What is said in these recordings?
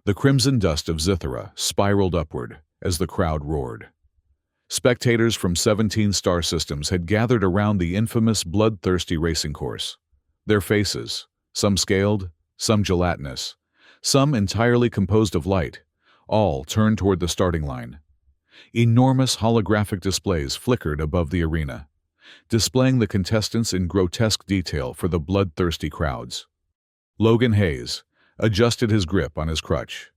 The crimson dust of Zithera spiraled upward as the crowd roared. Spectators from 17 star systems had gathered around the infamous bloodthirsty racing course. Their faces, some scaled, some gelatinous, some entirely composed of light, all turned toward the starting line. Enormous holographic displays flickered above the arena, displaying the contestants in grotesque detail for the bloodthirsty crowds. Logan Hayes adjusted his grip on his crutch,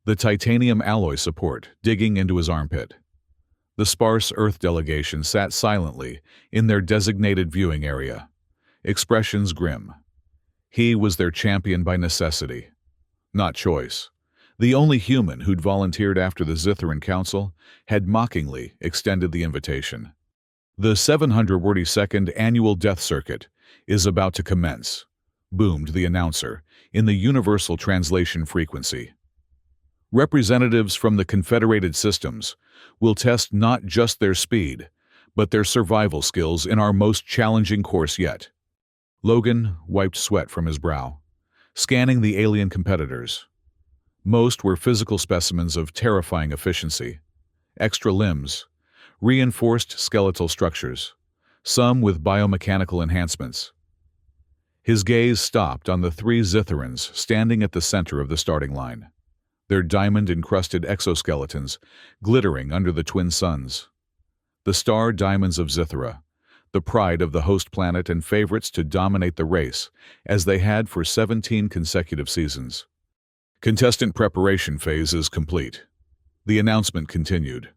the titanium alloy support digging into his armpit. The sparse Earth delegation sat silently in their designated viewing area, expressions grim. He was their champion by necessity, not choice. The only human who'd volunteered after the Zitheran Council had mockingly extended the invitation. The 742nd Annual Death Circuit is about to commence, boomed the announcer in the universal translation frequency. Representatives from the Confederated Systems will test not just their speed, but their survival skills in our most challenging course yet. Logan wiped sweat from his brow, scanning the alien competitors. Most were physical specimens of terrifying efficiency. Extra limbs, reinforced skeletal structures, some with biomechanical enhancements. His gaze stopped on the three Zitherans standing at the center of the starting line, their diamond-encrusted exoskeletons glittering under the twin suns. The star diamonds of Zithera, the pride of the host planet and favorites to dominate the race, as they had for 17 consecutive seasons. Contestant preparation phase is complete. The announcement continued.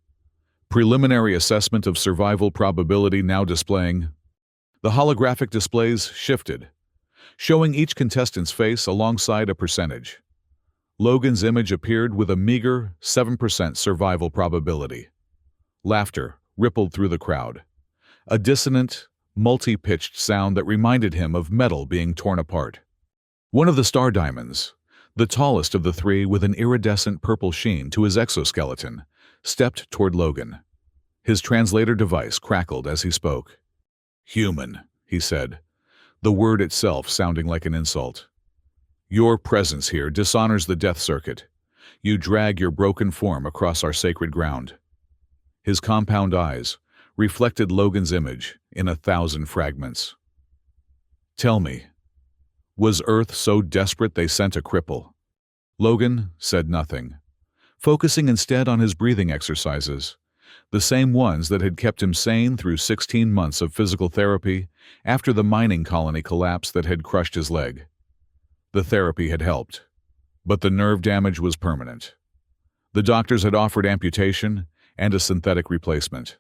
Preliminary assessment of survival probability now displaying. The holographic displays shifted, showing each contestant's face alongside a percentage. Logan's image appeared with a meager 7% survival probability. Laughter rippled through the crowd, a dissonant, multi-pitched sound that reminded him of metal being torn apart. One of the star diamonds, the tallest of the three with an iridescent purple sheen to his exoskeleton, stepped toward Logan. His translator device crackled as he spoke. "Human," he said, the word itself sounding like an insult. "Your presence here dishonors the death circuit. You drag your broken form across our sacred ground." His compound eyes reflected Logan's image in 1,000 fragments. "Tell me, was Earth so desperate they sent a cripple?" Logan said nothing, focusing instead on his breathing exercises, the same ones that had kept him sane through 16 months of physical therapy after the mining colony collapse that had crushed his leg. The therapy had helped, but the nerve damage was permanent. The doctors had offered amputation and a synthetic replacement,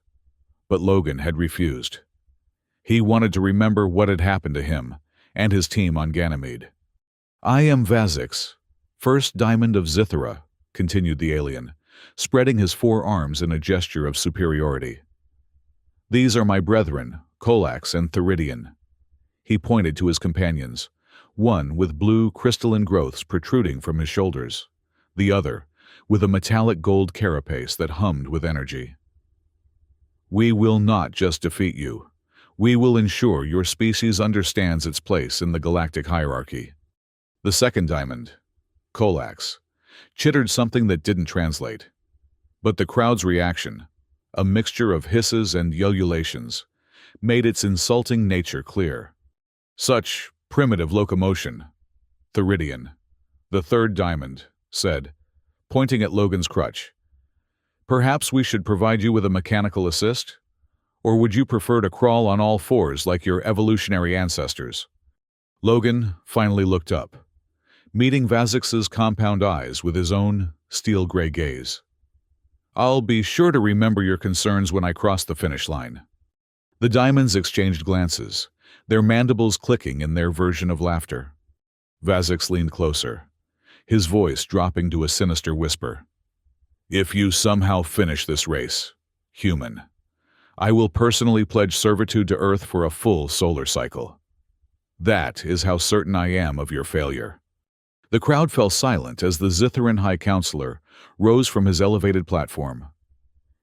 but Logan had refused. He wanted to remember what had happened to him and his team on Ganymede. "I am Vazix, first diamond of Zithera," continued the alien, spreading his 4 arms in a gesture of superiority. "These are my brethren, Colax and Theridian." He pointed to his companions, one with blue crystalline growths protruding from his shoulders, the other with a metallic gold carapace that hummed with energy. "We will not just defeat you. We will ensure your species understands its place in the galactic hierarchy." The second diamond, Colax, chittered something that didn't translate. But the crowd's reaction, a mixture of hisses and ululations, made its insulting nature clear. "Such primitive locomotion," Theridian, the third diamond, said, pointing at Logan's crutch. "Perhaps we should provide you with a mechanical assist? Or would you prefer to crawl on all fours like your evolutionary ancestors?" Logan finally looked up, meeting Vazix's compound eyes with his own steel-gray gaze. "I'll be sure to remember your concerns when I cross the finish line." The diamonds exchanged glances, their mandibles clicking in their version of laughter. Vazix leaned closer, his voice dropping to a sinister whisper. "If you somehow finish this race, human, I will personally pledge servitude to Earth for a full solar cycle. That is how certain I am of your failure." The crowd fell silent as the Zitheran High Counselor rose from his elevated platform.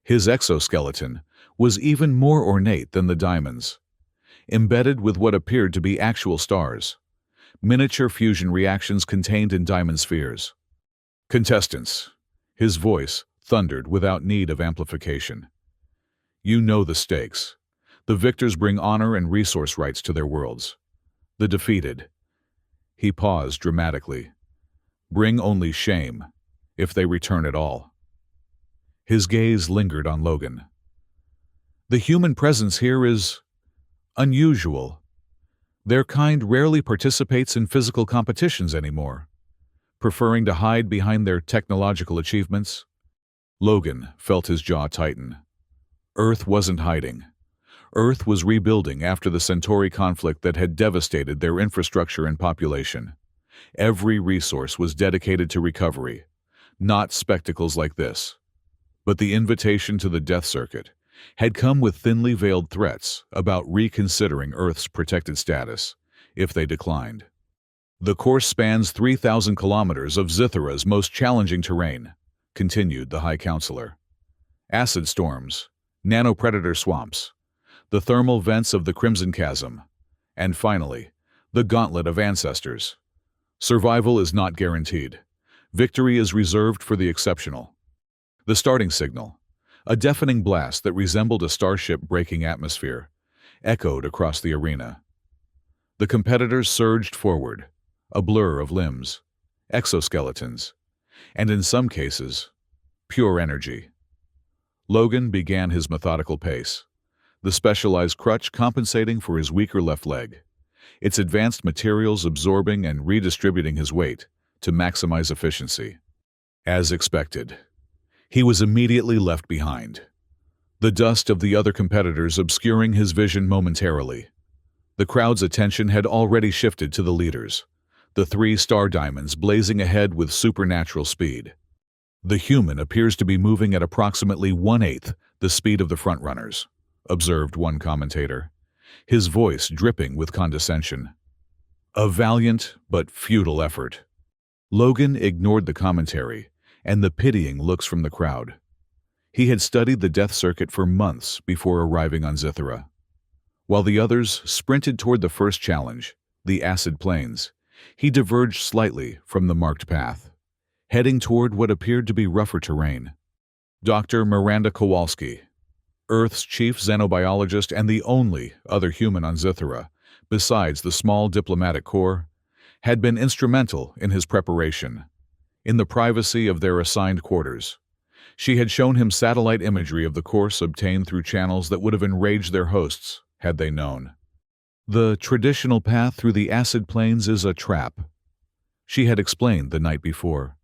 His exoskeleton was even more ornate than the diamonds, embedded with what appeared to be actual stars, miniature fusion reactions contained in diamond spheres. Contestants. His voice thundered without need of amplification. You know the stakes. The victors bring honor and resource rights to their worlds. The defeated. He paused dramatically. Bring only shame, if they return at all. His gaze lingered on Logan. The human presence here is unusual. Their kind rarely participates in physical competitions anymore, preferring to hide behind their technological achievements. Logan felt his jaw tighten. Earth wasn't hiding. Earth was rebuilding after the Centauri conflict that had devastated their infrastructure and population. Every resource was dedicated to recovery, not spectacles like this. But the invitation to the Death Circuit had come with thinly veiled threats about reconsidering Earth's protected status if they declined. The course spans 3,000 kilometers of Zithera's most challenging terrain, continued the High Counselor. Acid storms, nanopredator swamps, the thermal vents of the Crimson Chasm, and finally, the Gauntlet of Ancestors. Survival is not guaranteed. Victory is reserved for the exceptional. The starting signal, a deafening blast that resembled a starship breaking atmosphere, echoed across the arena. The competitors surged forward, a blur of limbs, exoskeletons, and in some cases, pure energy. Logan began his methodical pace, the specialized crutch compensating for his weaker left leg, its advanced materials absorbing and redistributing his weight to maximize efficiency. As expected, he was immediately left behind, the dust of the other competitors obscuring his vision momentarily. The crowd's attention had already shifted to the leaders, the 3 star diamonds blazing ahead with supernatural speed. The human appears to be moving at approximately 1/8 the speed of the frontrunners, observed one commentator, his voice dripping with condescension. A valiant but futile effort. Logan ignored the commentary and the pitying looks from the crowd. He had studied the Death Circuit for months before arriving on Zithera. While the others sprinted toward the first challenge, the acid plains, he diverged slightly from the marked path, heading toward what appeared to be rougher terrain. Dr. Miranda Kowalski, Earth's chief xenobiologist and the only other human on Zithera, besides the small diplomatic corps, had been instrumental in his preparation. In the privacy of their assigned quarters, she had shown him satellite imagery of the course obtained through channels that would have enraged their hosts had they known. The traditional path through the acid plains is a trap, she had explained the night before.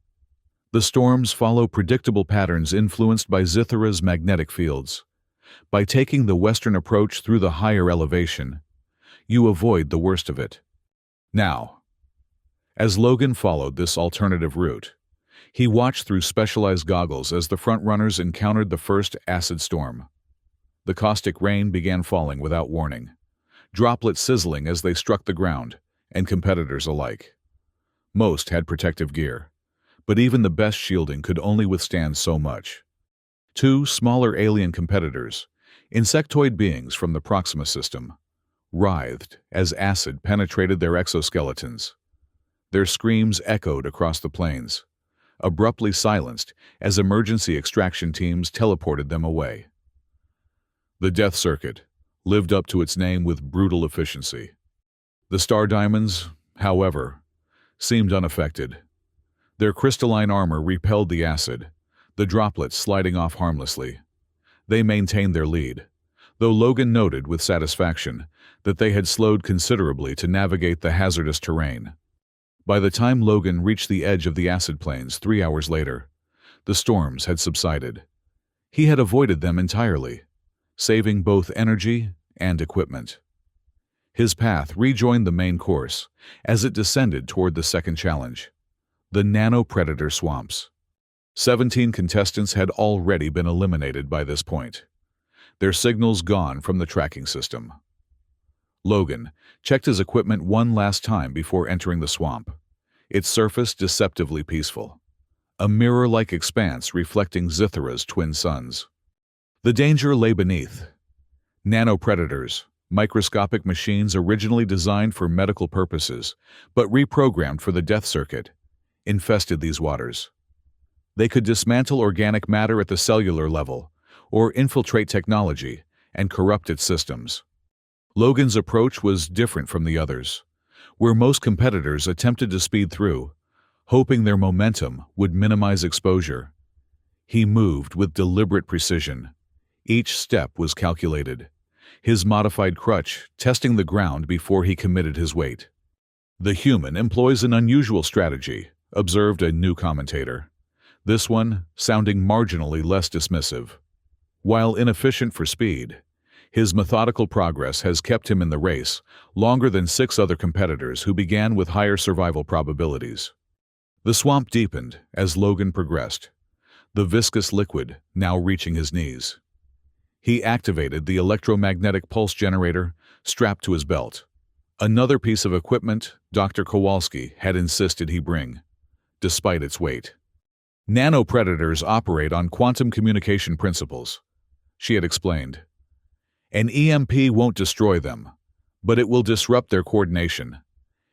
The storms follow predictable patterns influenced by Zithera's magnetic fields. By taking the western approach through the higher elevation, you avoid the worst of it. Now, as Logan followed this alternative route, he watched through specialized goggles as the frontrunners encountered the first acid storm. The caustic rain began falling without warning, droplets sizzling as they struck the ground, and competitors alike. Most had protective gear, but even the best shielding could only withstand so much. 2 smaller alien competitors, insectoid beings from the Proxima system, writhed as acid penetrated their exoskeletons. Their screams echoed across the plains, abruptly silenced as emergency extraction teams teleported them away. The Death Circuit lived up to its name with brutal efficiency. The Star Diamonds, however, seemed unaffected. Their crystalline armor repelled the acid, the droplets sliding off harmlessly. They maintained their lead, though Logan noted with satisfaction that they had slowed considerably to navigate the hazardous terrain. By the time Logan reached the edge of the acid plains 3 hours later, the storms had subsided. He had avoided them entirely, saving both energy and equipment. His path rejoined the main course as it descended toward the second challenge, the nanopredator swamps. 17 contestants had already been eliminated by this point, their signals gone from the tracking system. Logan checked his equipment one last time before entering the swamp, its surface deceptively peaceful, a mirror-like expanse reflecting Zithera's twin suns. The danger lay beneath. Nanopredators, microscopic machines originally designed for medical purposes, but reprogrammed for the Death Circuit, infested these waters. They could dismantle organic matter at the cellular level, or infiltrate technology and corrupt its systems. Logan's approach was different from the others, where most competitors attempted to speed through, hoping their momentum would minimize exposure. He moved with deliberate precision. Each step was calculated, his modified crutch testing the ground before he committed his weight. "The human employs an unusual strategy," observed a new commentator, this one sounding marginally less dismissive. While inefficient for speed, his methodical progress has kept him in the race longer than 6 other competitors who began with higher survival probabilities. The swamp deepened as Logan progressed, the viscous liquid now reaching his knees. He activated the electromagnetic pulse generator strapped to his belt, another piece of equipment Dr. Kowalski had insisted he bring, despite its weight. "Nanopredators operate on quantum communication principles," she had explained. "An EMP won't destroy them, but it will disrupt their coordination.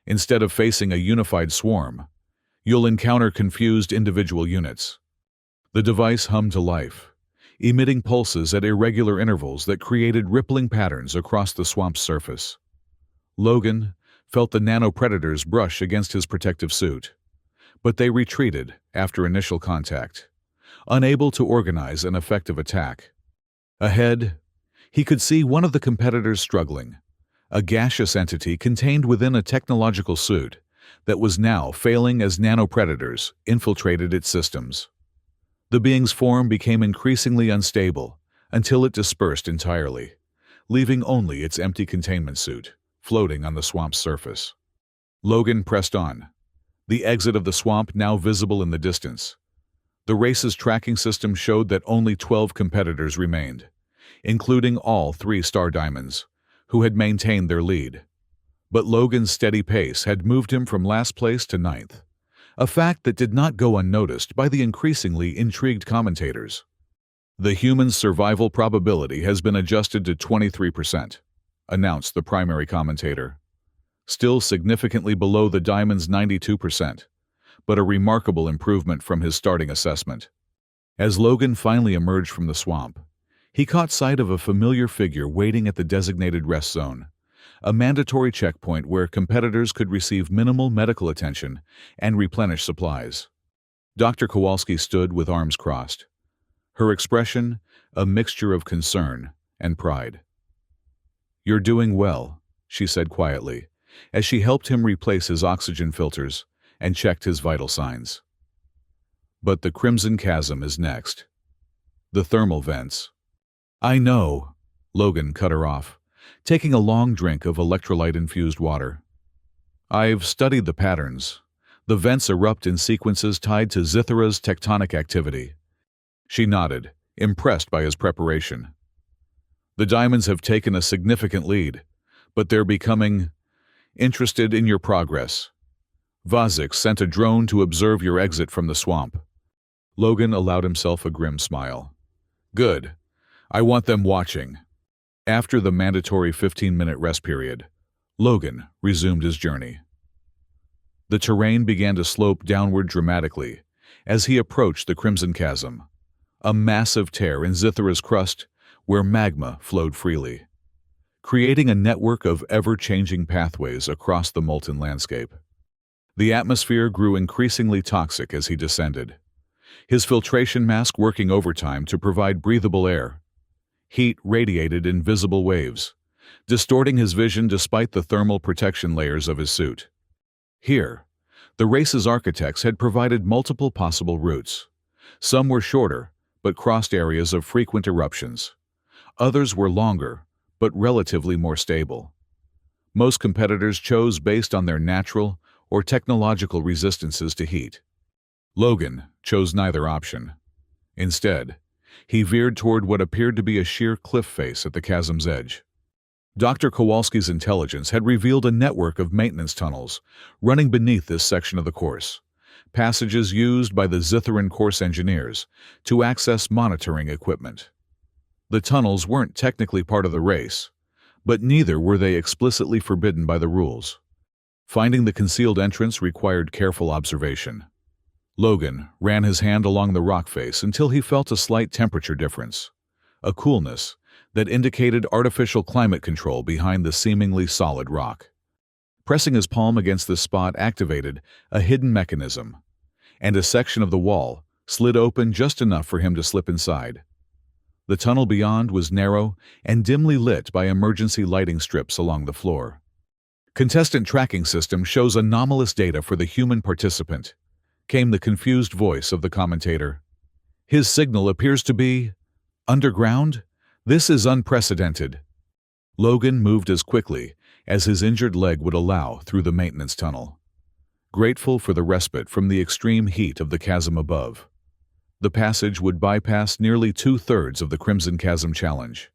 Instead of facing a unified swarm, you'll encounter confused individual units." The device hummed to life, emitting pulses at irregular intervals that created rippling patterns across the swamp's surface. Logan felt the nanopredators brush against his protective suit, but they retreated after initial contact, unable to organize an effective attack. Ahead, he could see one of the competitors struggling, a gaseous entity contained within a technological suit that was now failing as nanopredators infiltrated its systems. The being's form became increasingly unstable until it dispersed entirely, leaving only its empty containment suit floating on the swamp's surface. Logan pressed on, the exit of the swamp now visible in the distance. The race's tracking system showed that only 12 competitors remained, including all 3 Star Diamonds, who had maintained their lead. But Logan's steady pace had moved him from last place to 9th, a fact that did not go unnoticed by the increasingly intrigued commentators. "The human's survival probability has been adjusted to 23%, announced the primary commentator. Still significantly below the Diamond's 92%, but a remarkable improvement from his starting assessment. As Logan finally emerged from the swamp, he caught sight of a familiar figure waiting at the designated rest zone, a mandatory checkpoint where competitors could receive minimal medical attention and replenish supplies. Dr. Kowalski stood with arms crossed, her expression a mixture of concern and pride. "You're doing well," she said quietly, as she helped him replace his oxygen filters and checked his vital signs. "But the Crimson Chasm is next. The thermal vents." "I know," Logan cut her off, taking a long drink of electrolyte-infused water. "I've studied the patterns. The vents erupt in sequences tied to Zithra's tectonic activity." She nodded, impressed by his preparation. "The Diamonds have taken a significant lead, but they're becoming interested in your progress. Vazik sent a drone to observe your exit from the swamp." Logan allowed himself a grim smile. "Good. I want them watching." After the mandatory 15-minute rest period, Logan resumed his journey. The terrain began to slope downward dramatically as he approached the Crimson Chasm, a massive tear in Zithra's crust where magma flowed freely, creating a network of ever-changing pathways across the molten landscape. The atmosphere grew increasingly toxic as he descended, his filtration mask working overtime to provide breathable air. Heat radiated in visible waves, distorting his vision despite the thermal protection layers of his suit. Here, the race's architects had provided multiple possible routes. Some were shorter, but crossed areas of frequent eruptions. Others were longer, but relatively more stable. Most competitors chose based on their natural or technological resistances to heat. Logan chose neither option. Instead, he veered toward what appeared to be a sheer cliff face at the chasm's edge. Dr. Kowalski's intelligence had revealed a network of maintenance tunnels running beneath this section of the course, passages used by the Zithran course engineers to access monitoring equipment. The tunnels weren't technically part of the race, but neither were they explicitly forbidden by the rules. Finding the concealed entrance required careful observation. Logan ran his hand along the rock face until he felt a slight temperature difference, a coolness that indicated artificial climate control behind the seemingly solid rock. Pressing his palm against the spot activated a hidden mechanism, and a section of the wall slid open just enough for him to slip inside. The tunnel beyond was narrow and dimly lit by emergency lighting strips along the floor. "Contestant tracking system shows anomalous data for the human participant," came the confused voice of the commentator. "His signal appears to be underground? This is unprecedented." Logan moved as quickly as his injured leg would allow through the maintenance tunnel, grateful for the respite from the extreme heat of the chasm above. The passage would bypass nearly 2/3 of the Crimson Chasm Challenge,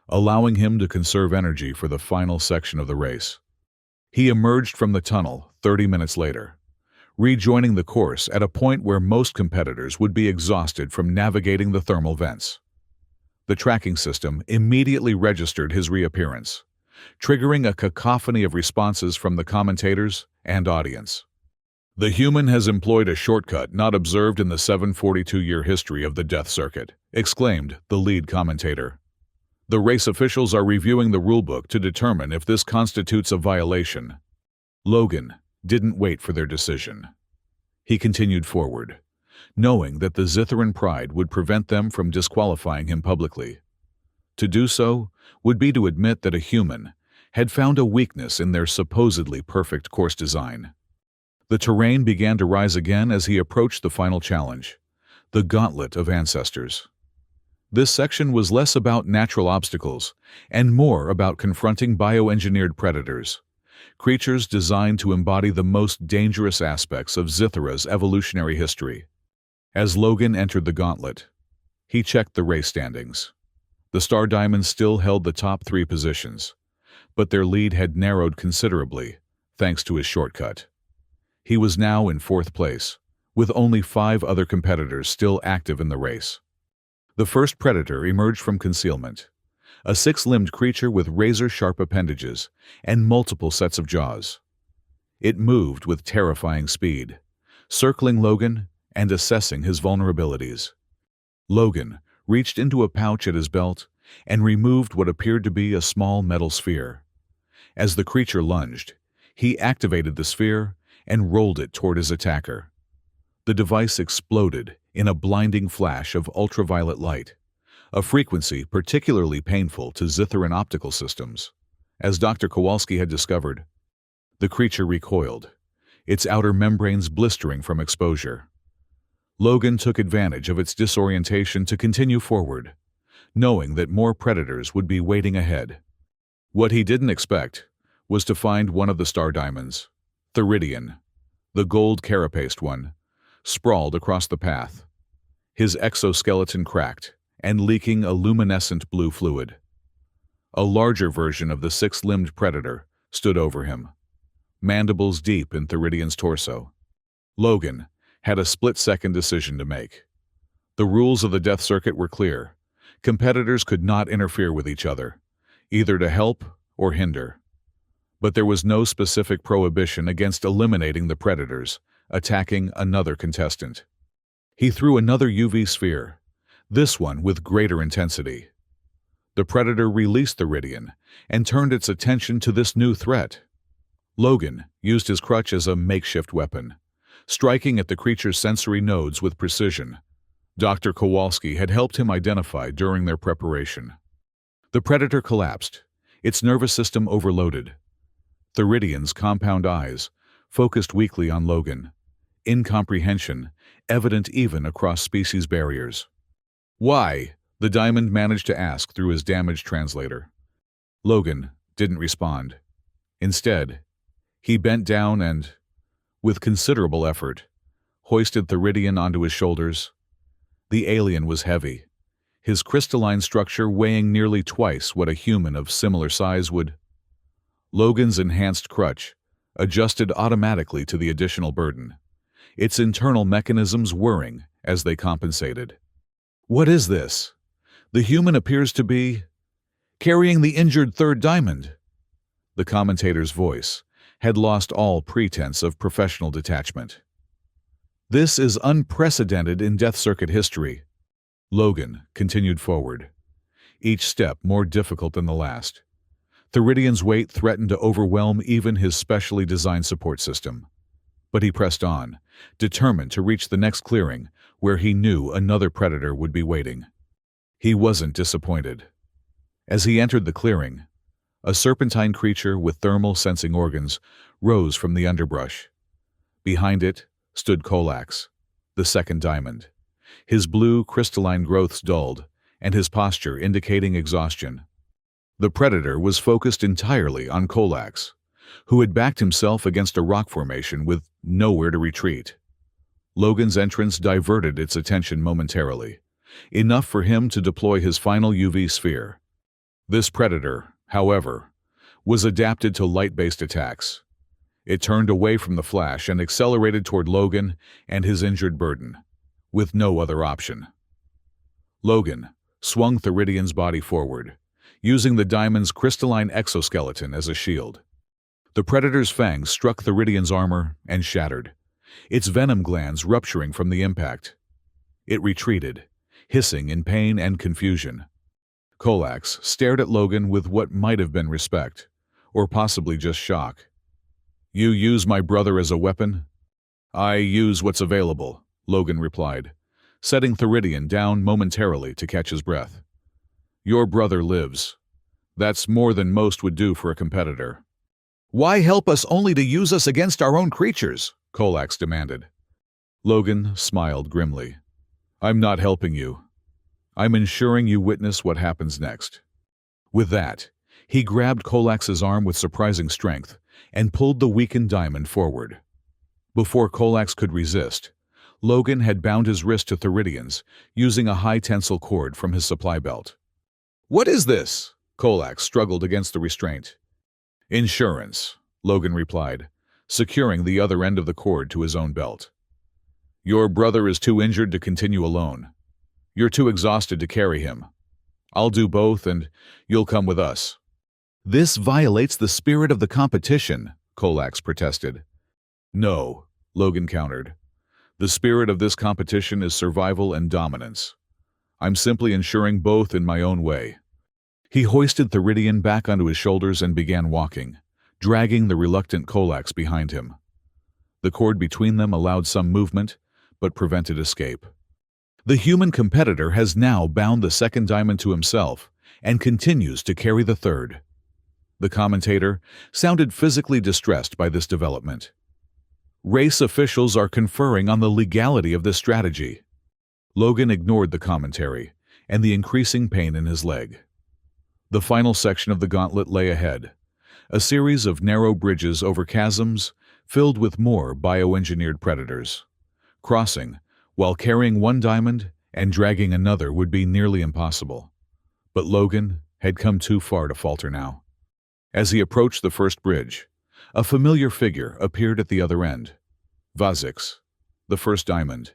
allowing him to conserve energy for the final section of the race. He emerged from the tunnel 30 minutes later, rejoining the course at a point where most competitors would be exhausted from navigating the thermal vents. The tracking system immediately registered his reappearance, triggering a cacophony of responses from the commentators and audience. "The human has employed a shortcut not observed in the 742-year history of the death circuit," exclaimed the lead commentator. "The race officials are reviewing the rulebook to determine if this constitutes a violation." Logan didn't wait for their decision. He continued forward, knowing that the Zitharan pride would prevent them from disqualifying him publicly. To do so would be to admit that a human had found a weakness in their supposedly perfect course design. The terrain began to rise again as he approached the final challenge, the Gauntlet of Ancestors. This section was less about natural obstacles and more about confronting bioengineered predators, creatures designed to embody the most dangerous aspects of Zithara's evolutionary history. As Logan entered the gauntlet, he checked the race standings. The Star Diamonds still held the top 3 positions, but their lead had narrowed considerably thanks to his shortcut. He was now in 4th place, with only 5 other competitors still active in the race. The first predator emerged from concealment, a 6-limbed creature with razor-sharp appendages and multiple sets of jaws. It moved with terrifying speed, circling Logan and assessing his vulnerabilities. Logan reached into a pouch at his belt and removed what appeared to be a small metal sphere. As the creature lunged, he activated the sphere and rolled it toward his attacker. The device exploded in a blinding flash of ultraviolet light, a frequency particularly painful to Zitharan optical systems. As Dr. Kowalski had discovered, the creature recoiled, its outer membranes blistering from exposure. Logan took advantage of its disorientation to continue forward, knowing that more predators would be waiting ahead. What he didn't expect was to find one of the Star Diamonds, Theridian, the gold carapaced one, sprawled across the path, his exoskeleton cracked and leaking a luminescent blue fluid. A larger version of the 6-limbed predator stood over him, mandibles deep in Theridian's torso. Logan had a split-second decision to make. The rules of the death circuit were clear. Competitors could not interfere with each other, either to help or hinder. But there was no specific prohibition against eliminating the predators, attacking another contestant. He threw another UV sphere, this one with greater intensity. The predator released the Theridian and turned its attention to this new threat. Logan used his crutch as a makeshift weapon, striking at the creature's sensory nodes with precision. Dr. Kowalski had helped him identify during their preparation. The predator collapsed, its nervous system overloaded. Theridian's compound eyes focused weakly on Logan, incomprehension evident even across species barriers. "Why?" the diamond managed to ask through his damaged translator. Logan didn't respond. Instead, he bent down and, with considerable effort, hoisted Theridian onto his shoulders. The alien was heavy, his crystalline structure weighing nearly twice what a human of similar size would. Logan's enhanced crutch adjusted automatically to the additional burden, its internal mechanisms whirring as they compensated. "What is this? The human appears to be carrying the injured 3rd diamond." The commentator's voice had lost all pretense of professional detachment. This is unprecedented in Death Circuit history. Logan continued forward, each step more difficult than the last. Theridian's weight threatened to overwhelm even his specially designed support system. But he pressed on, determined to reach the next clearing, where he knew another predator would be waiting. He wasn't disappointed. As he entered the clearing, a serpentine creature with thermal sensing organs rose from the underbrush. Behind it stood Kolax, the second diamond, his blue crystalline growths dulled, and his posture indicating exhaustion. The predator was focused entirely on Kolax, who had backed himself against a rock formation with nowhere to retreat. Logan's entrance diverted its attention momentarily, enough for him to deploy his final UV sphere. This predator, however, was adapted to light-based attacks. It turned away from the flash and accelerated toward Logan and his injured burden, with no other option. Logan swung Theridian's body forward, using the diamond's crystalline exoskeleton as a shield. The predator's fangs struck Theridian's armor and shattered, its venom glands rupturing from the impact. It retreated, hissing in pain and confusion. Kolax stared at Logan with what might have been respect, or possibly just shock. "You use my brother as a weapon?" "I use what's available," Logan replied, setting Theridian down momentarily to catch his breath. "Your brother lives. That's more than most would do for a competitor." "Why help us only to use us against our own creatures?" Kolax demanded. Logan smiled grimly. "I'm not helping you. I'm ensuring you witness what happens next." With that, he grabbed Kolax's arm with surprising strength and pulled the weakened diamond forward. Before Kolax could resist, Logan had bound his wrist to Theridian's, using a high-tensile cord from his supply belt. "What is this?" Kolax struggled against the restraint. "Insurance," Logan replied, securing the other end of the cord to his own belt. "Your brother is too injured to continue alone. You're too exhausted to carry him. I'll do both, and you'll come with us." "This violates the spirit of the competition," Kolax protested. "No," Logan countered. "The spirit of this competition is survival and dominance. I'm simply ensuring both in my own way." He hoisted Theridian back onto his shoulders and began walking, dragging the reluctant Kolax behind him. The cord between them allowed some movement, but prevented escape. The human competitor has now bound the second diamond to himself and continues to carry the third. The commentator sounded physically distressed by this development. Race officials are conferring on the legality of this strategy. Logan ignored the commentary and the increasing pain in his leg. The final section of the gauntlet lay ahead, a series of narrow bridges over chasms filled with more bioengineered predators. Crossing, while carrying one diamond and dragging another, would be nearly impossible. But Logan had come too far to falter now. As he approached the first bridge, a familiar figure appeared at the other end. Vazix, the first diamond,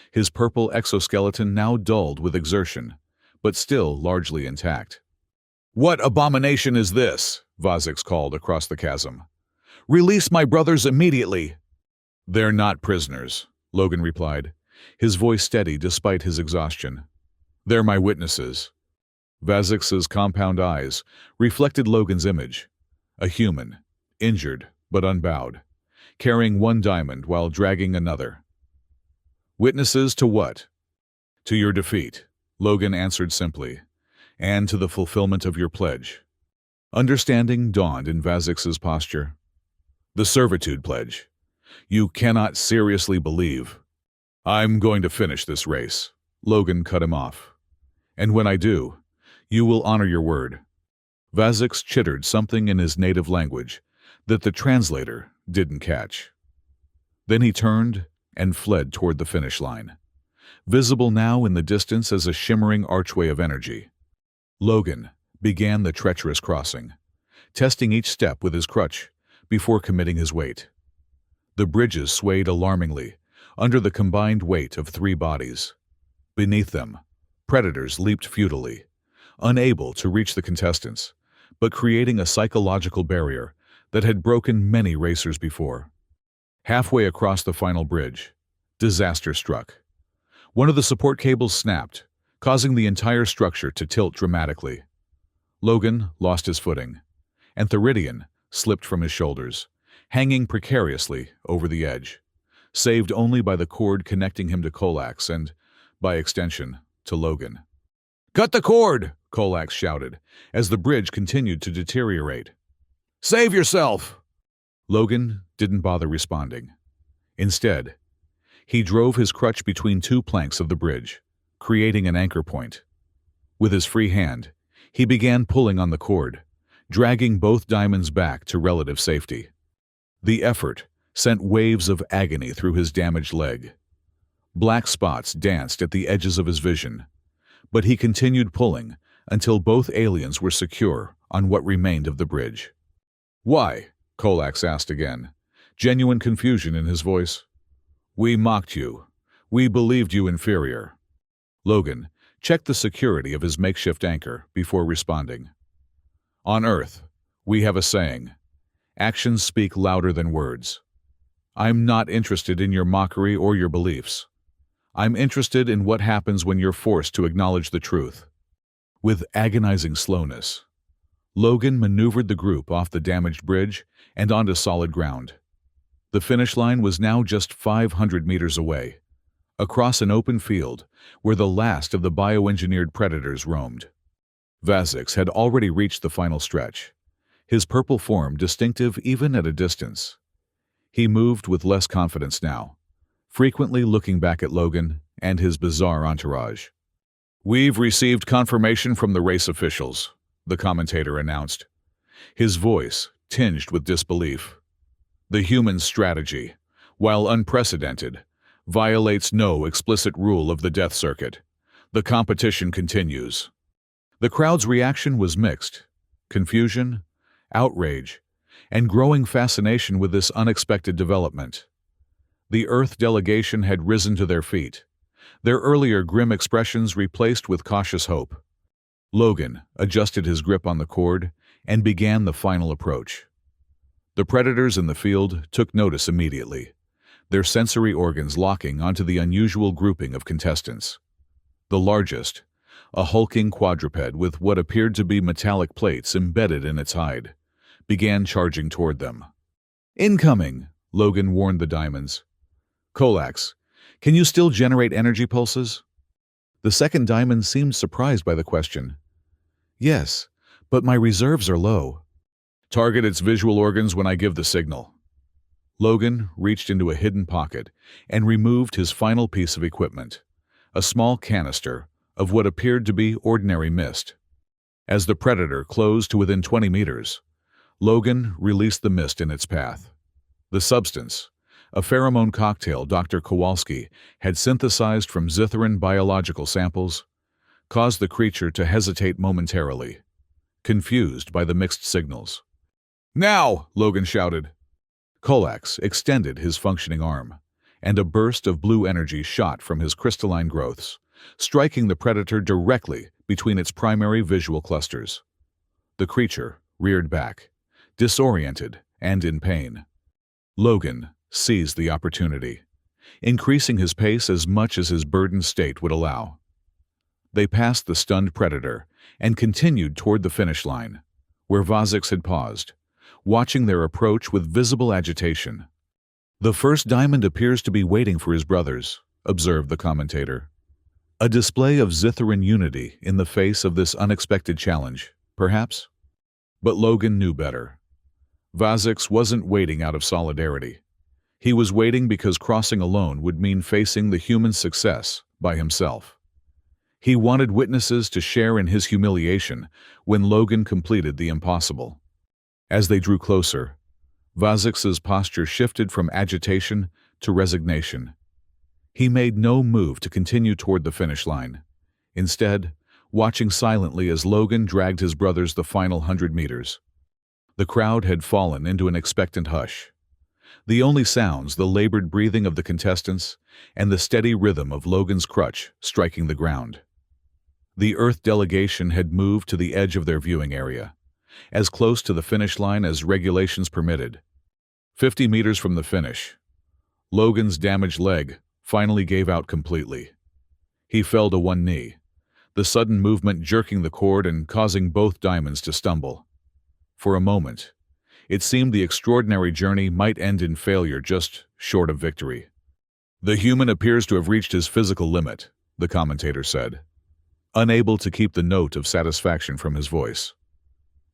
his purple exoskeleton now dulled with exertion, but still largely intact. "What abomination is this?" Vazix called across the chasm. "Release my brothers immediately!" "They're not prisoners," Logan replied, his voice steady despite his exhaustion. "They're my witnesses." Vazix's compound eyes reflected Logan's image, a human, injured but unbowed, carrying one diamond while dragging another. "Witnesses to what?" "To your defeat," Logan answered simply, "and to the fulfillment of your pledge." Understanding dawned in Vazix's posture. "The servitude pledge. You cannot seriously believe—" "I'm going to finish this race," Logan cut him off. "And when I do, you will honor your word." Vazix chittered something in his native language that the translator didn't catch. Then he turned and fled toward the finish line, visible now in the distance as a shimmering archway of energy. Logan began the treacherous crossing, testing each step with his crutch before committing his weight. The bridges swayed alarmingly under the combined weight of three bodies. Beneath them, predators leaped futilely, unable to reach the contestants, but creating a psychological barrier that had broken many racers before. Halfway across the final bridge, Disaster struck. One of the support cables snapped, causing the entire structure to tilt dramatically. Logan lost his footing, and Theridion slipped from his shoulders, hanging precariously over the edge, saved only by the cord connecting him to Colax and, by extension, to Logan. "Cut the cord!" Colax shouted, as the bridge continued to deteriorate. "Save yourself!" Logan didn't bother responding. Instead, he drove his crutch between two planks of the bridge, creating an anchor point. With his free hand, he began pulling on the cord, dragging both diamonds back to relative safety. The effort sent waves of agony through his damaged leg. Black spots danced at the edges of his vision, but he continued pulling until both aliens were secure on what remained of the bridge. "Why?" Colax asked again, genuine confusion in his voice. "We mocked you. We believed you inferior." Logan checked the security of his makeshift anchor before responding. "On Earth, we have a saying, actions speak louder than words. I'm not interested in your mockery or your beliefs. I'm interested in what happens when you're forced to acknowledge the truth." With agonizing slowness, Logan maneuvered the group off the damaged bridge and onto solid ground. The finish line was now just 500 meters away, across an open field where the last of the bioengineered predators roamed. Vazix had already reached the final stretch, his purple form distinctive even at a distance. He moved with less confidence now, frequently looking back at Logan and his bizarre entourage. "We've received confirmation from the race officials," the commentator announced, his voice tinged with disbelief. "The human strategy, while unprecedented, violates no explicit rule of the death circuit. The competition continues." The crowd's reaction was mixed: confusion, outrage, and growing fascination with this unexpected development. The Earth delegation had risen to their feet, their earlier grim expressions replaced with cautious hope. Logan adjusted his grip on the cord and began the final approach. The predators in the field took notice immediately, their sensory organs locking onto the unusual grouping of contestants. The largest, a hulking quadruped with what appeared to be metallic plates embedded in its hide, began charging toward them. "Incoming!" Logan warned the diamonds. "Colax, can you still generate energy pulses?" The second diamond seemed surprised by the question. "Yes, but my reserves are low." "Target its visual organs when I give the signal." Logan reached into a hidden pocket and removed his final piece of equipment, a small canister of what appeared to be ordinary mist. As the predator closed to within 20 meters, Logan released the mist in its path. The substance, a pheromone cocktail Dr. Kowalski had synthesized from Zitharan biological samples, caused the creature to hesitate momentarily, confused by the mixed signals. "Now!" Logan shouted. Colax extended his functioning arm, and a burst of blue energy shot from his crystalline growths, striking the predator directly between its primary visual clusters. The creature reared back, disoriented and in pain. Logan seized the opportunity, increasing his pace as much as his burdened state would allow. They passed the stunned predator and continued toward the finish line, where Vazix had paused, watching their approach with visible agitation. "The first diamond appears to be waiting for his brothers," observed the commentator. A display of Zitharan unity in the face of this unexpected challenge, perhaps? But Logan knew better. Vazix wasn't waiting out of solidarity. He was waiting because crossing alone would mean facing the human success by himself. He wanted witnesses to share in his humiliation when Logan completed the impossible. As they drew closer, Vazix's posture shifted from agitation to resignation. He made no move to continue toward the finish line, instead watching silently as Logan dragged his brothers the final 100 meters. The crowd had fallen into an expectant hush. The only sounds the labored breathing of the contestants and the steady rhythm of Logan's crutch striking the ground. The Earth delegation had moved to the edge of their viewing area, as close to the finish line as regulations permitted. 50 meters from the finish, Logan's damaged leg finally gave out completely. He fell to one knee, the sudden movement jerking the cord and causing both diamonds to stumble. For a moment, it seemed the extraordinary journey might end in failure just short of victory. "The human appears to have reached his physical limit," the commentator said, unable to keep the note of satisfaction from his voice.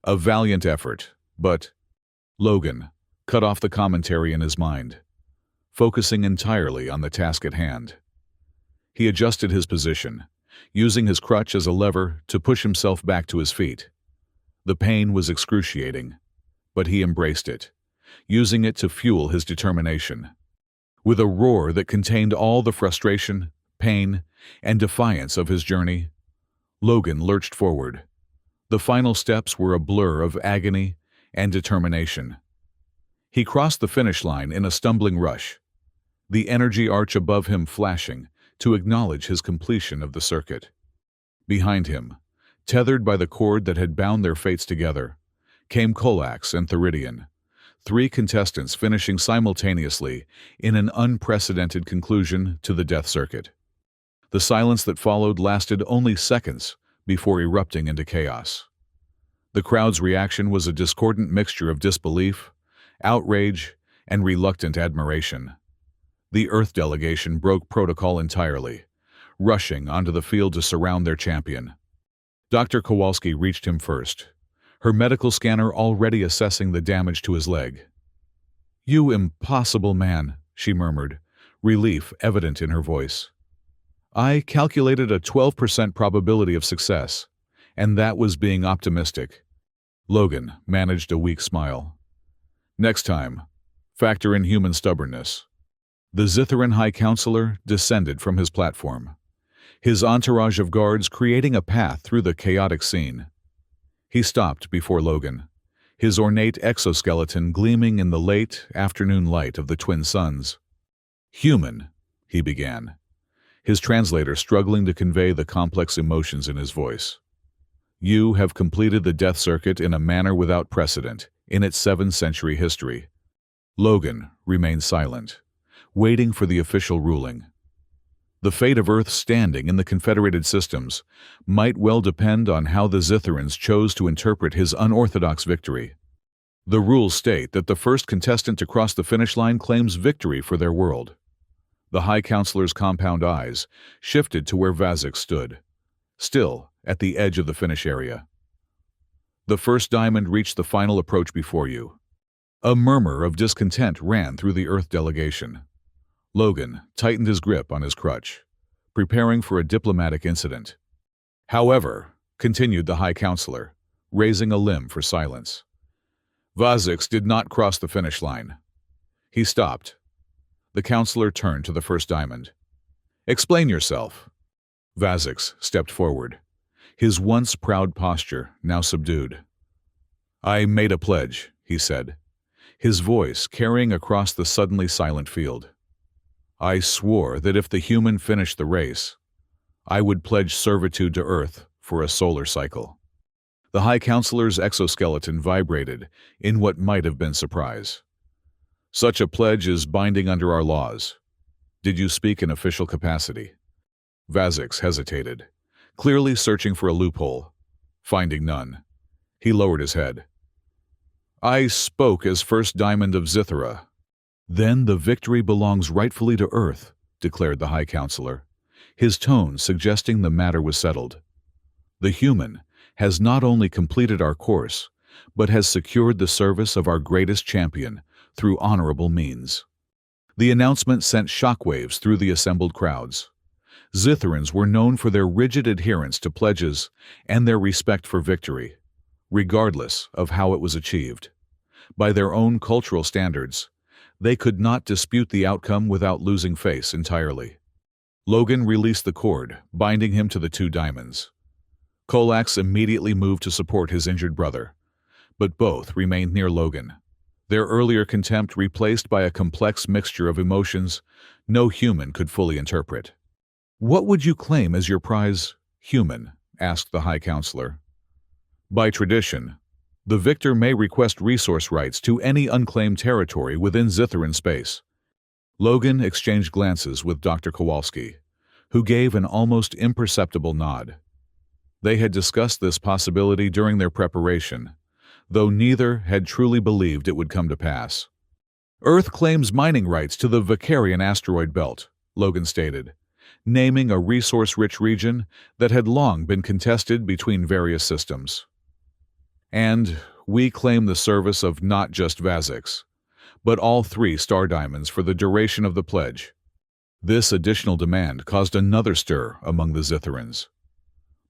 "A valiant effort, but—" Logan cut off the commentary in his mind, focusing entirely on the task at hand. He adjusted his position, using his crutch as a lever to push himself back to his feet. The pain was excruciating, but he embraced it, using it to fuel his determination. With a roar that contained all the frustration, pain, and defiance of his journey, Logan lurched forward. The final steps were a blur of agony and determination. He crossed the finish line in a stumbling rush, the energy arch above him flashing to acknowledge his completion of the circuit. Behind him, tethered by the cord that had bound their fates together, came Colax and Theridion, 3 contestants finishing simultaneously in an unprecedented conclusion to the death circuit. The silence that followed lasted only seconds before erupting into chaos. The crowd's reaction was a discordant mixture of disbelief, outrage, and reluctant admiration. The Earth delegation broke protocol entirely, rushing onto the field to surround their champion. Dr. Kowalski reached him first, her medical scanner already assessing the damage to his leg. "You impossible man," she murmured, relief evident in her voice. "I calculated a 12% probability of success, and that was being optimistic." Logan managed a weak smile. "Next time, factor in human stubbornness." The Zitharan High Counselor descended from his platform, his entourage of guards creating a path through the chaotic scene. He stopped before Logan, his ornate exoskeleton gleaming in the late afternoon light of the twin suns. "Human," he began, his translator struggling to convey the complex emotions in his voice. "You have completed the death circuit in a manner without precedent in its 7th-century history." Logan remained silent, waiting for the official ruling. The fate of Earth standing in the Confederated Systems might well depend on how the Zitharans chose to interpret his unorthodox victory. The rules state that the first contestant to cross the finish line claims victory for their world. The High Counselor's compound eyes shifted to where Vazix stood, still at the edge of the finish area. "The first diamond reached the final approach before you." A murmur of discontent ran through the Earth delegation. Logan tightened his grip on his crutch, preparing for a diplomatic incident. "However," continued the High Counselor, raising a limb for silence, "Vazix did not cross the finish line." He stopped. The counselor turned to the first diamond. "Explain yourself." Vazix stepped forward, his once proud posture now subdued. "I made a pledge," he said, his voice carrying across the suddenly silent field. "I swore that if the human finished the race, I would pledge servitude to Earth for a solar cycle." The High Counselor's exoskeleton vibrated in what might have been surprise. "Such a pledge is binding under our laws. Did you speak in official capacity?" Vazix hesitated, clearly searching for a loophole. Finding none, he lowered his head. "I spoke as first diamond of Zithara." "Then the victory belongs rightfully to Earth," declared the High Counselor, his tone suggesting the matter was settled. "The human has not only completed our course, but has secured the service of our greatest champion through honorable means." The announcement sent shockwaves through the assembled crowds. Zitharans were known for their rigid adherence to pledges and their respect for victory, regardless of how it was achieved. By their own cultural standards, they could not dispute the outcome without losing face entirely. Logan released the cord, binding him to the 2 diamonds. Colax immediately moved to support his injured brother, but both remained near Logan, their earlier contempt replaced by a complex mixture of emotions no human could fully interpret. "What would you claim as your prize, human?" asked the High Counselor. "By tradition, the victor may request resource rights to any unclaimed territory within Zitharan space." Logan exchanged glances with Dr. Kowalski, who gave an almost imperceptible nod. They had discussed this possibility during their preparation, though neither had truly believed it would come to pass. Earth claims mining rights to the Vicarian asteroid belt, Logan stated, naming a resource-rich region that had long been contested between various systems. And we claim the service of not just Vazix, but all 3 star diamonds for the duration of the pledge. This additional demand caused another stir among the Zitherans.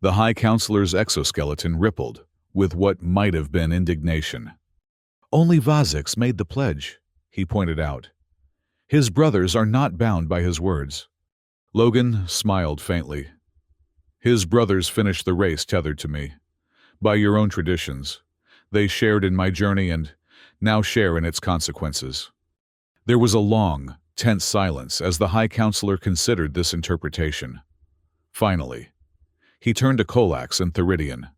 The High Counselor's exoskeleton rippled with what might have been indignation. Only Vazix made the pledge, he pointed out. His brothers are not bound by his words. Logan smiled faintly. His brothers finished the race tethered to me. By your own traditions, they shared in my journey and now share in its consequences. There was a long, tense silence as the High Counselor considered this interpretation. Finally, he turned to Colax and Theridion.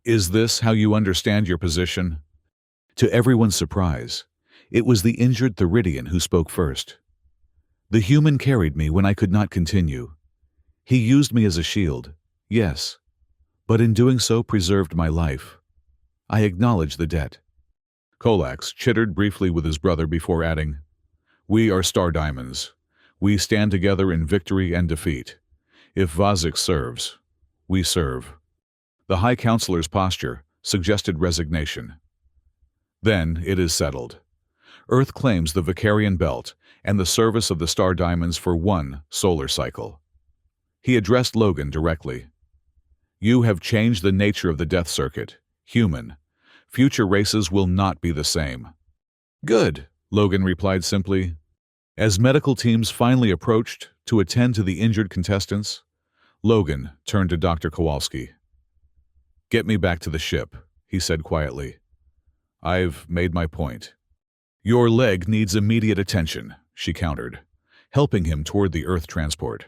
Is this how you understand your position? To everyone's surprise, it was the injured Theridion who spoke first. The human carried me when I could not continue. He used me as a shield, yes, but in doing so preserved my life. I acknowledge the debt. Colax chittered briefly with his brother before adding, We are Star Diamonds. We stand together in victory and defeat. If Vazix serves, we serve. The High Counselor's posture suggested resignation. Then it is settled. Earth claims the Vicarian belt and the service of the Star Diamonds for 1 solar cycle. He addressed Logan directly. You have changed the nature of the death circuit, human. Future races will not be the same. Good, Logan replied simply. As medical teams finally approached to attend to the injured contestants, Logan turned to Dr. Kowalski. Get me back to the ship, he said quietly. I've made my point. Your leg needs immediate attention, she countered, helping him toward the Earth transport.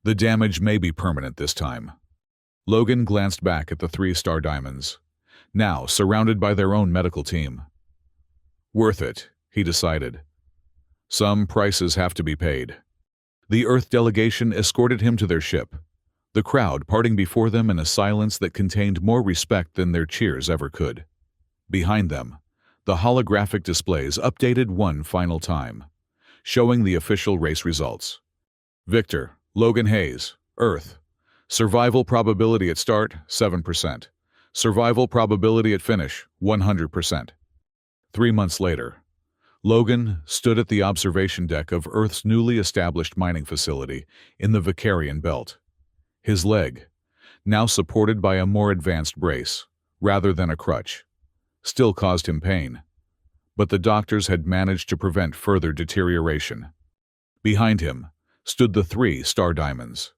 The damage may be permanent this time. Logan glanced back at the 3 star diamonds, now surrounded by their own medical team. Worth it, he decided. Some prices have to be paid. The Earth delegation escorted him to their ship, the crowd parting before them in a silence that contained more respect than their cheers ever could. Behind them, the holographic displays updated one final time, showing the official race results. Victor, Logan Hayes, Earth. Survival probability at start, 7%. Survival probability at finish, 100%. 3 months later, Logan stood at the observation deck of Earth's newly established mining facility in the Vicarian belt. His leg, now supported by a more advanced brace, rather than a crutch, still caused him pain, but the doctors had managed to prevent further deterioration. Behind him stood the 3 star diamonds,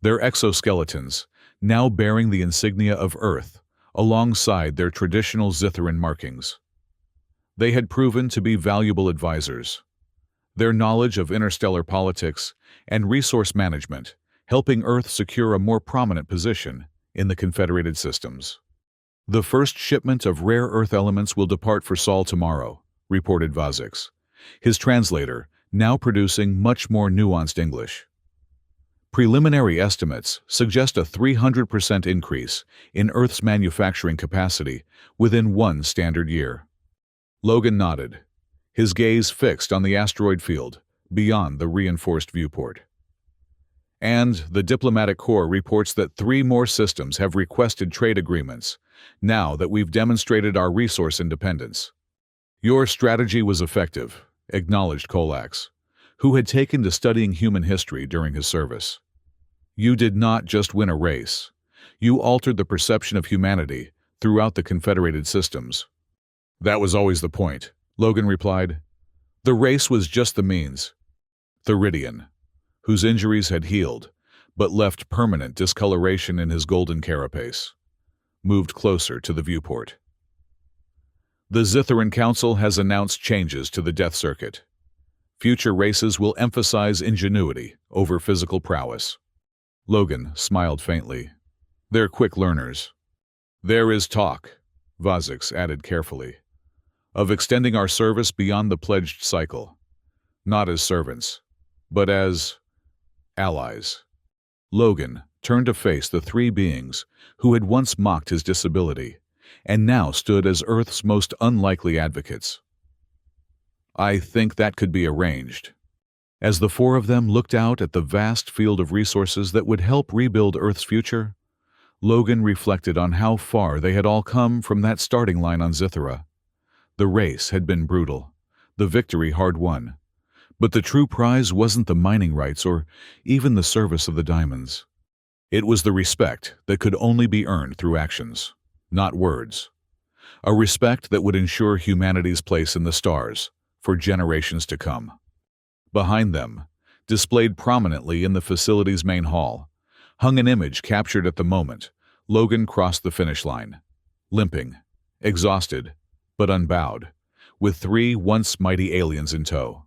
their exoskeletons now bearing the insignia of Earth alongside their traditional Zitharan markings. They had proven to be valuable advisors, their knowledge of interstellar politics and resource management helping Earth secure a more prominent position in the Confederated Systems. The first shipment of rare Earth elements will depart for Sol tomorrow, reported Vazix, his translator now producing much more nuanced English. Preliminary estimates suggest a 300% increase in Earth's manufacturing capacity within 1 standard year. Logan nodded, his gaze fixed on the asteroid field beyond the reinforced viewport. And the diplomatic corps reports that 3 more systems have requested trade agreements now that we've demonstrated our resource independence. Your strategy was effective, acknowledged Colax, who had taken to studying human history during his service. You did not just win a race. You altered the perception of humanity throughout the Confederated Systems. That was always the point, Logan replied. The race was just the means. Theridion, whose injuries had healed but left permanent discoloration in his golden carapace, moved closer to the viewport. The Zitharan Council has announced changes to the death circuit. Future races will emphasize ingenuity over physical prowess. Logan smiled faintly. They're quick learners. There is talk, Vazix added carefully, of extending our service beyond the pledged cycle. not as servants, but as allies. Logan turned to face the three beings who had once mocked his disability and now stood as Earth's most unlikely advocates. "I think that could be arranged." As the four of them looked out at the vast field of resources that would help rebuild Earth's future, Logan reflected on how far they had all come from that starting line on Zithera. The race had been brutal, the victory hard-won, but the true prize wasn't the mining rights or even the service of the diamonds. It was the respect that could only be earned through actions, not words. A respect that would ensure humanity's place in the stars for generations to come. Behind them, displayed prominently in the facility's main hall, hung an image captured at the moment Logan crossed the finish line, limping, exhausted, but unbowed, with three once mighty aliens in tow.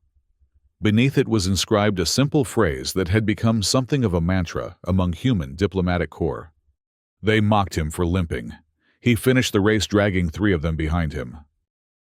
Beneath it was inscribed a simple phrase that had become something of a mantra among human diplomatic corps. They mocked him for limping. He finished the race dragging three of them behind him.